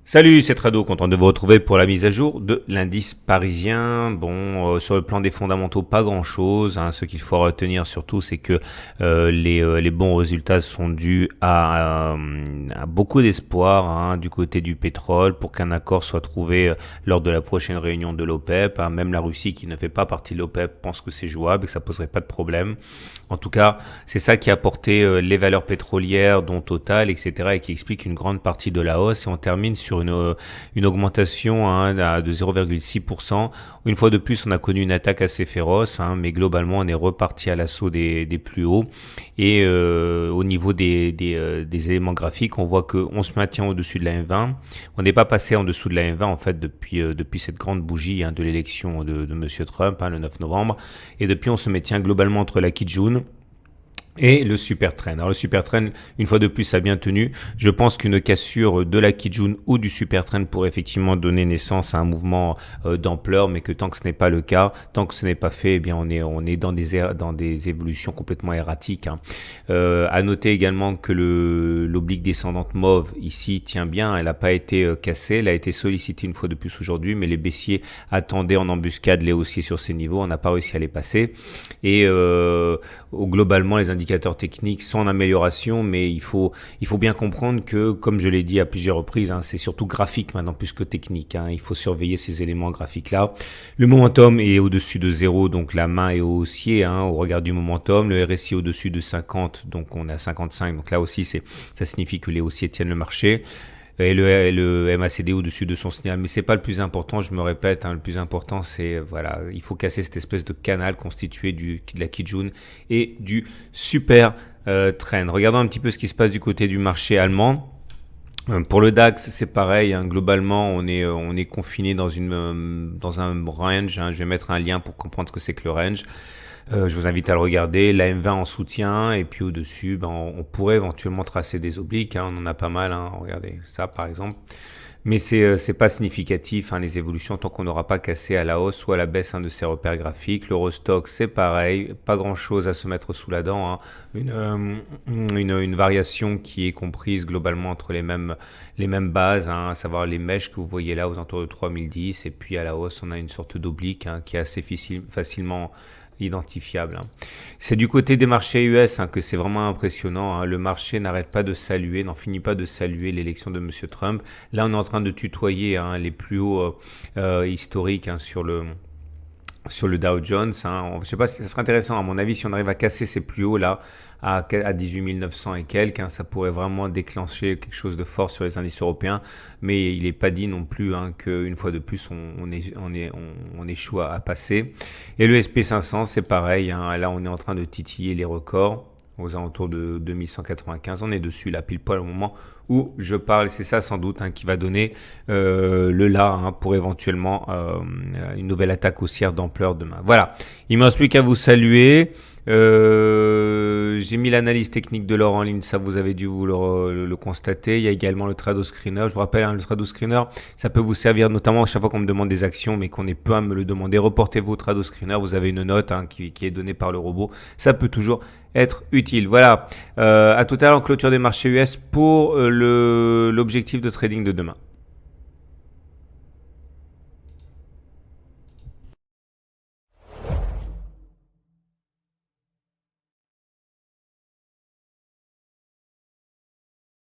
Salut, c'est Trado, content de vous retrouver pour la mise à jour de l'indice parisien. Bon, sur le plan des fondamentaux, pas grand-chose. Ce qu'il faut retenir surtout, c'est que les bons résultats sont dus à beaucoup d'espoir du côté du pétrole pour qu'un accord soit trouvé lors de la prochaine réunion de l'OPEP. Même la Russie, qui ne fait pas partie de l'OPEP, pense que c'est jouable et que ça poserait pas de problème. En tout cas, c'est ça qui a porté les valeurs pétrolières, dont Total, etc., et qui explique une grande partie de la hausse. Et on termine sur une augmentation de 0,6%. Une fois de plus, on a connu une attaque assez féroce, mais globalement, on est reparti à l'assaut des plus hauts. Et au niveau des éléments graphiques, on voit qu'on se maintient au-dessus de la M20. On n'est pas passé en dessous de la M20 en fait depuis cette grande bougie de l'élection de Monsieur Trump, le 9 novembre. Et depuis, on se maintient globalement entre la Kijun et le super trend. Alors le super trend, une fois de plus, a bien tenu. Je pense qu'une cassure de la Kijun ou du super trend pourrait effectivement donner naissance à un mouvement d'ampleur, mais que tant que ce n'est pas le cas, tant que ce n'est pas fait, eh bien on est dans des évolutions complètement erratiques. À noter également que l'oblique descendante mauve ici tient bien. Elle n'a pas été cassée, elle a été sollicitée une fois de plus aujourd'hui, mais les baissiers attendaient en embuscade les haussiers sur ces niveaux. On n'a pas réussi à les passer. Et globalement, les indicateurs techniques sont en amélioration, mais il faut bien comprendre que, comme je l'ai dit à plusieurs reprises, c'est surtout graphique maintenant plus que technique. Il faut surveiller ces éléments graphiques-là. Le momentum est au-dessus de 0, donc la main est haussier au regard du momentum. Le RSI au-dessus de 50, donc on est à 55. Donc là aussi, ça signifie que les haussiers tiennent le marché. Et le MACD au-dessus de son signal. Mais c'est pas le plus important, je me répète, le plus important c'est, il faut casser cette espèce de canal constitué de la Kijun et du super trend. Regardons un petit peu ce qui se passe du côté du marché allemand. Pour le DAX, c'est pareil. Globalement, on est confiné dans un range. Je vais mettre un lien pour comprendre ce que c'est que le range. Je vous invite à le regarder. La M20 en soutien, et puis au-dessus, on pourrait éventuellement tracer des obliques. On en a pas mal. Regardez ça, par exemple. Mais c'est pas significatif, les évolutions, tant qu'on n'aura pas cassé à la hausse ou à la baisse de ces repères graphiques. L'Eurostoxx, c'est pareil, pas grand-chose à se mettre sous la dent. Une variation qui est comprise globalement entre les mêmes bases, à savoir les mèches que vous voyez là aux alentours de 3010. Et puis à la hausse, on a une sorte d'oblique qui est assez facilement identifiable. C'est du côté des marchés US que c'est vraiment impressionnant. Le marché n'arrête pas de saluer, n'en finit pas de saluer l'élection de Monsieur Trump. Là, on est en train de tutoyer les plus hauts historiques sur le Dow Jones. Je sais pas si ça serait intéressant. À mon avis, si on arrive à casser ces plus hauts là à 18 900 et quelques, ça pourrait vraiment déclencher quelque chose de fort sur les indices européens. Mais il n'est pas dit non plus qu'une fois de plus on échoue à passer. Et le SP500, c'est pareil. Là, on est en train de titiller les records aux alentours de 2195. On est dessus là pile poil au moment où je parle. C'est ça sans doute qui va donner le là pour éventuellement une nouvelle attaque haussière d'ampleur demain. Voilà, il ne me reste plus qu'à vous saluer. J'ai mis l'analyse technique de l'or en ligne, ça vous avez dû vous le constater. Il y a également le Trado Screener. Je vous rappelle, le Trado Screener, ça peut vous servir notamment à chaque fois qu'on me demande des actions, mais qu'on est peu à me le demander. Reportez-vous au Trado Screener, vous avez une note qui est donnée par le robot. Ça peut toujours être utile. Voilà, à tout à l'heure en clôture des marchés US pour l'objectif de trading de demain.